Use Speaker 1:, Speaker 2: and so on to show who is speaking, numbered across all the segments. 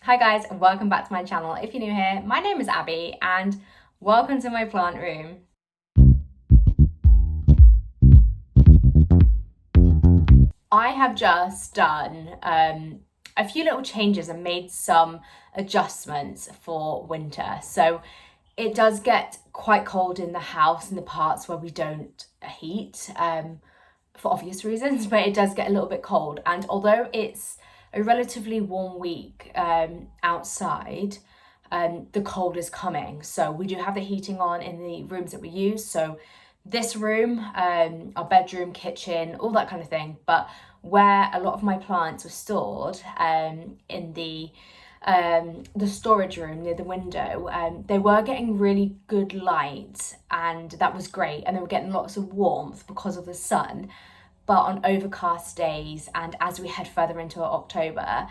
Speaker 1: Hi guys, and welcome back to my channel. If you're new here, my name is Abby and welcome to my plant room. I have just done a few little changes and made some adjustments for winter. So it does get quite cold in the house in the parts where we don't heat for obvious reasons, but it does get a little bit cold. And although it's a relatively warm week outside, the cold is coming. So we do have the heating on in the rooms that we use. So this room, our bedroom, kitchen, all that kind of thing. But where a lot of my plants were stored in the storage room near the window, they were getting really good light and that was great. And they were getting lots of warmth because of the sun. But on overcast days and as we head further into October,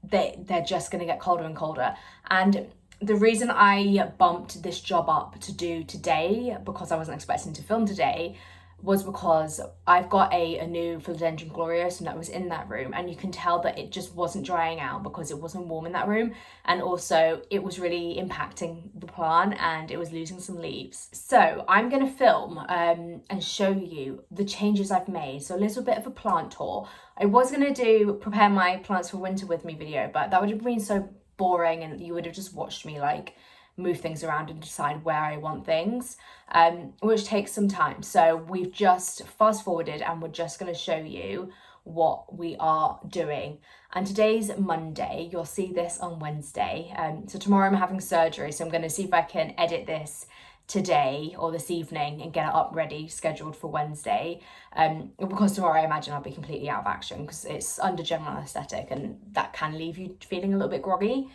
Speaker 1: they're just going to get colder and colder. And the reason I bumped this job up to do today, because I wasn't expecting to film today, was because I've got a new philodendron gloriosum that was in that room, and you can tell that it just wasn't drying out because it wasn't warm in that room, and also it was really impacting the plant and it was losing some leaves. So I'm going to film and show you the changes I've made. So a little bit of a plant tour. I was going to do prepare my plants for winter with me video, but that would have been so boring and you would have just watched me like move things around and decide where I want things, which takes some time. So we've just fast forwarded and we're just going to show you what we are doing. And today's Monday, you'll see this on Wednesday. So tomorrow I'm having surgery, so I'm going to see if I can edit this today or this evening and get it up ready, scheduled for Wednesday. Because tomorrow I imagine I'll be completely out of action because it's under general anaesthetic and that can leave you feeling a little bit groggy.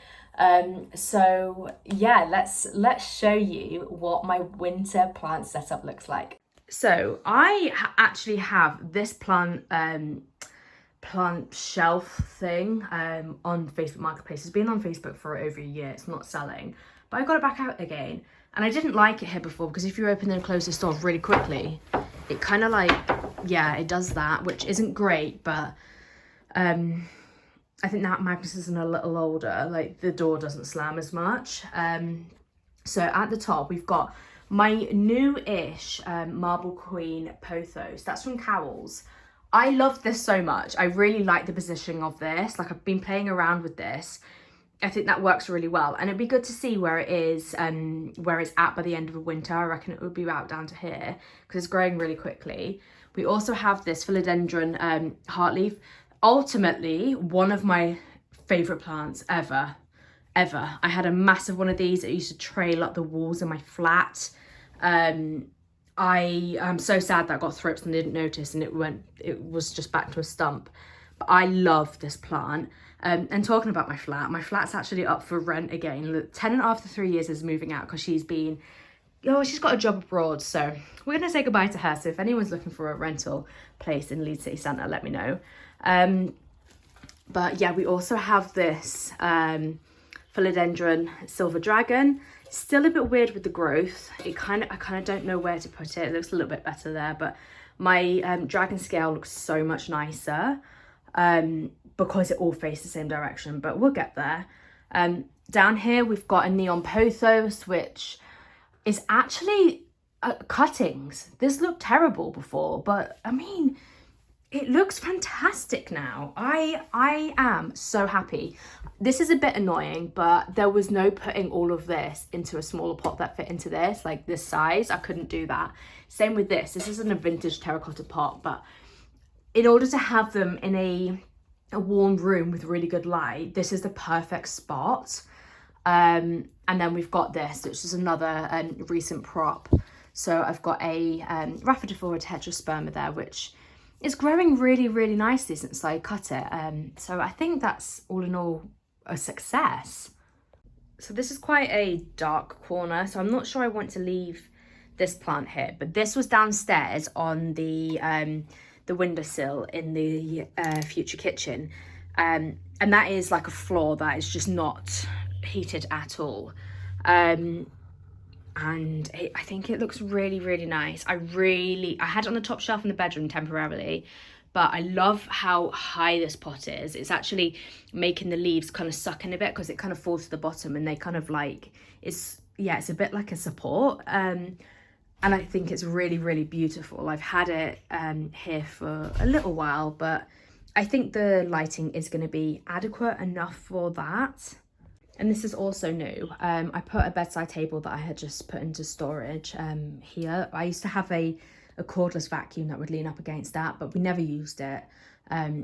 Speaker 1: So yeah, let's show you what my winter plant setup looks like. So I actually have this plant shelf thing on Facebook Marketplace. It's been on Facebook for over a year. It's not selling, but I got it back out again. And I didn't like it here before because if you open and close this door really quickly, it kind of like, yeah, it does that, which isn't great, but I think that Magnus isn't a little older, like the door doesn't slam as much. So at the top, we've got my new-ish Marble Queen pothos. That's from Cowell's. I love this so much. I really like the positioning of this. Like I've been playing around with this. I think that works really well. And it'd be good to see where it is, where it's at by the end of the winter. I reckon it would be about down to here because it's growing really quickly. We also have this philodendron heartleaf. Ultimately, one of my favourite plants ever. I had a massive one of these. It used to trail up the walls in my flat. I am so sad that I got thrips and didn't notice and it was just back to a stump. But I love this plant. And talking about my flat's actually up for rent again. 10 after 3 years is moving out because she's got a job abroad. So we're going to say goodbye to her. So if anyone's looking for a rental place in Leeds City Centre, let me know. But yeah, we also have this philodendron silver dragon. Still a bit weird with the growth. I kind of don't know where to put it. It looks a little bit better there, but my dragon scale looks so much nicer because it all faces the same direction, but we'll get there. Down here we've got a neon pothos, which is actually cuttings. This looked terrible before, but I mean, it looks fantastic now. I am so happy. This is a bit annoying, but there was no putting all of this into a smaller pot that fit into this, like this size. I couldn't do that. Same with this. This isn't a vintage terracotta pot, but in order to have them in a warm room with really good light, this is the perfect spot. And then we've got this, which is another recent prop. So I've got a Rhaphidophora tetrasperma there, which is growing really, really nicely since I cut it. So I think that's all in all a success. So this is quite a dark corner, so I'm not sure I want to leave this plant here, but this was downstairs on the windowsill in the future kitchen. And that is like a floor that is just not heated at all. And I think it looks really, really nice. I had it on the top shelf in the bedroom temporarily, but I love how high this pot is. It's actually making the leaves kind of suck in a bit because it kind of falls to the bottom, and they kind of like, it's a bit like a support. And I think it's really, really beautiful. I've had it here for a little while, but I think the lighting is going to be adequate enough for that. And this is also new. I put a bedside table that I had just put into storage here. I used to have a cordless vacuum that would lean up against that, but we never used it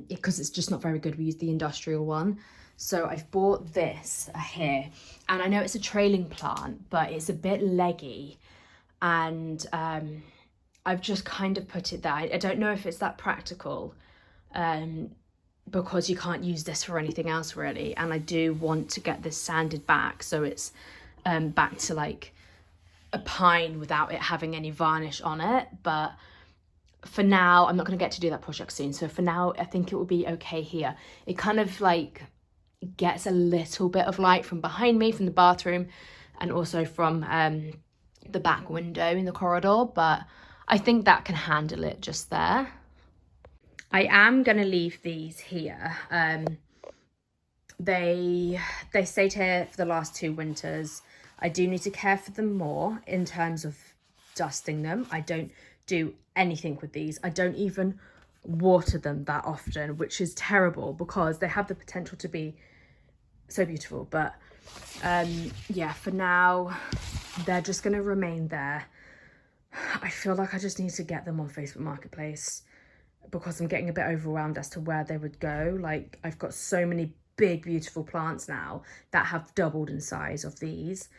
Speaker 1: because it's just not very good. We used the industrial one. So I've bought this here, and I know it's a trailing plant, but it's a bit leggy, and I've just kind of put it there. I don't know if it's that practical, because you can't use this for anything else really, and I do want to get this sanded back so it's back to like a pine without it having any varnish on it. But for now, I'm not going to get to do that project soon, so for now I think it will be okay here. It kind of like gets a little bit of light from behind me, from the bathroom, and also from the back window in the corridor, but I think that can handle it just there. I am going to leave these here. They stayed here for the last 2 winters. I do need to care for them more in terms of dusting them. I don't do anything with these. I don't even water them that often, which is terrible because they have the potential to be so beautiful. But yeah, for now, they're just going to remain there. I feel like I just need to get them on Facebook Marketplace because I'm getting a bit overwhelmed as to where they would go. Like, I've got so many big, beautiful plants now that have doubled in size of these.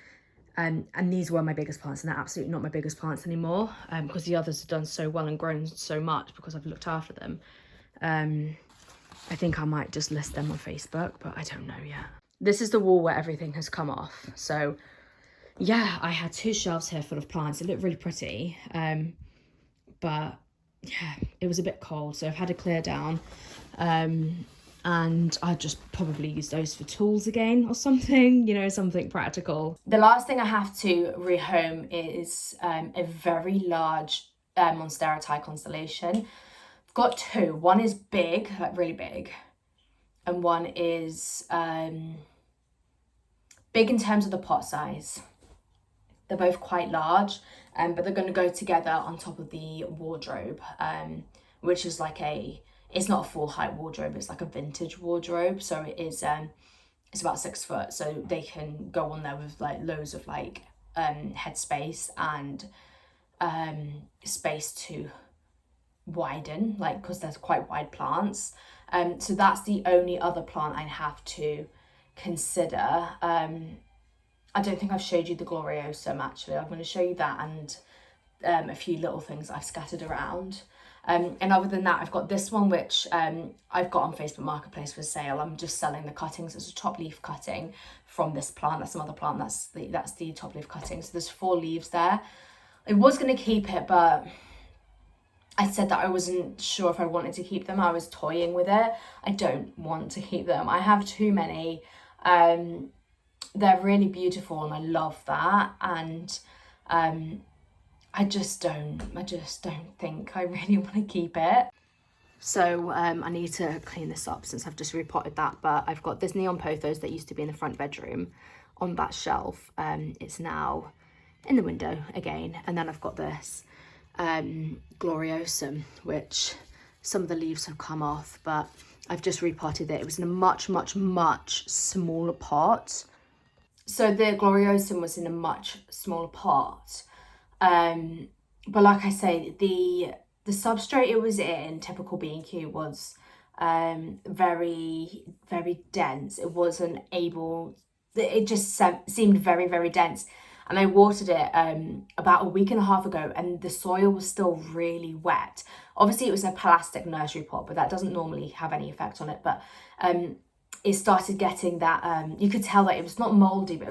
Speaker 1: And these were my biggest plants, and they're absolutely not my biggest plants anymore because the others have done so well and grown so much because I've looked after them. I think I might just list them on Facebook, but I don't know yet. This is the wall where everything has come off. So yeah, I had 2 shelves here full of plants. It looked really pretty, but yeah, it was a bit cold, so I've had to clear down, and I just probably use those for tools again or something, you know, something practical. The last thing I have to rehome is a very large Monstera constellation. I've got 2. One is big, like really big, and one is big in terms of the pot size. They're both quite large, but they're going to go together on top of the wardrobe, which is like it's not a full height wardrobe, it's like a vintage wardrobe. So it is, it's about 6 foot. So they can go on there with like loads of like headspace and space to widen, like, because there's quite wide plants. So that's the only other plant I have to consider. I don't think I've showed you the gloriosum actually. I'm going to show you that and a few little things I've scattered around. And other than that, I've got this one, which I've got on Facebook Marketplace for sale. I'm just selling the cuttings. It's a top leaf cutting from this plant. That's some other plant. That's the top leaf cutting. So there's 4 leaves there. I was going to keep it, but I said that I wasn't sure if I wanted to keep them. I was toying with it. I don't want to keep them. I have too many. They're really beautiful and I love that, and I just don't think I really want to keep it. So I need to clean this up since I've just repotted that, but I've got this neon pothos that used to be in the front bedroom on that shelf. It's now in the window again, and then I've got this gloriosum, which some of the leaves have come off, but I've just repotted it. It was in a much smaller pot. So the gloriosum was in a much smaller pot. But like I say, the substrate it was in, typical B&Q, was very dense. It wasn't able, it just seemed very dense. And I watered it about a week and a half ago, and the soil was still really wet. Obviously it was a plastic nursery pot, but that doesn't normally have any effect on it. But it started getting that, you could tell that it was not moldy, but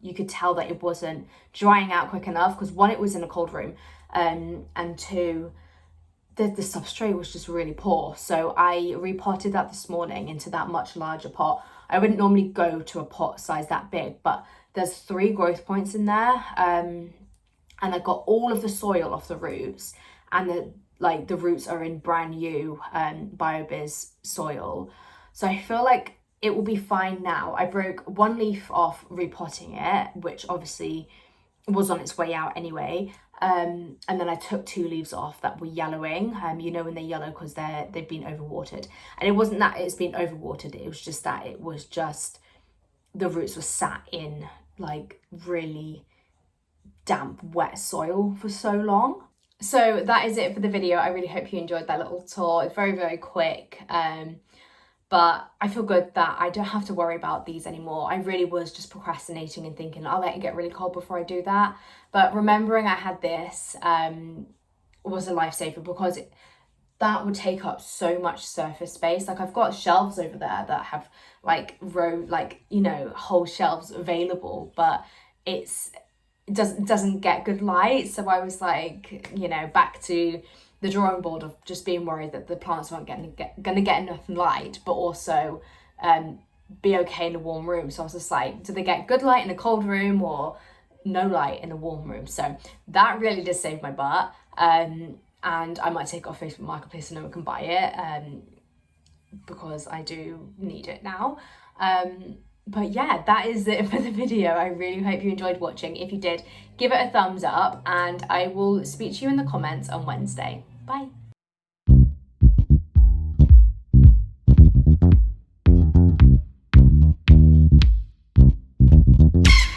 Speaker 1: you could tell that it wasn't drying out quick enough, because 1, it was in a cold room, and 2, the substrate was just really poor. So I repotted that this morning into that much larger pot. I wouldn't normally go to a pot size that big, but there's 3 growth points in there, and I got all of the soil off the roots, and like the roots are in brand new BioBiz soil. So I feel like it will be fine now. I broke one leaf off repotting it, which obviously was on its way out anyway. And then I took 2 leaves off that were yellowing. You know when they're yellow because they've been overwatered. And it wasn't that it's been overwatered, it was just that it was just the roots were sat in like really damp, wet soil for so long. So that is it for the video. I really hope you enjoyed that little tour. It's very, very quick. But I feel good that I don't have to worry about these anymore. I really was just procrastinating and thinking, I'll let it get really cold before I do that. But remembering I had this was a lifesaver, because that would take up so much surface space. Like I've got shelves over there that have like whole shelves available, but it doesn't get good light. So I was like, back to the drawing board of just being worried that the plants weren't gonna get enough light, but also be okay in a warm room. So I was just like, do they get good light in a cold room or no light in a warm room? So that really did save my butt. And I might take it off Facebook Marketplace so no one can buy it, because I do need it now. But yeah, that is it for the video. I really hope you enjoyed watching. If you did, give it a thumbs up, and I will speak to you in the comments on Wednesday. Bye.